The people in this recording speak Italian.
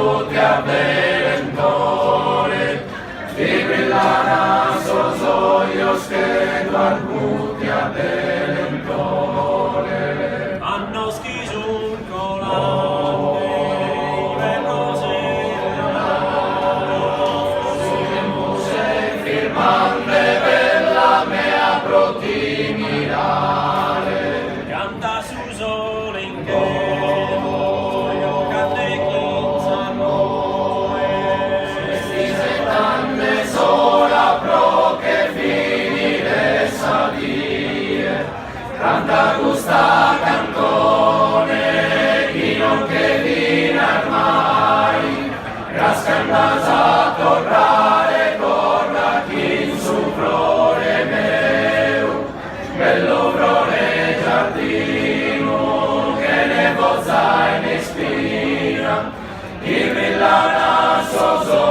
tutti avventori, y brillarán sus ojos que tutti avventori. Hanno schiso un colante, le cose Firmande bella mea protimirare, canta su sole in che io catechinza noi. tante sola pro che finire salire, canta gusta cantone, chi non che viene armai, rascandaza torrare, torra chi in su flore meu, bello flore giardino, che ne bozza in spina, il villana so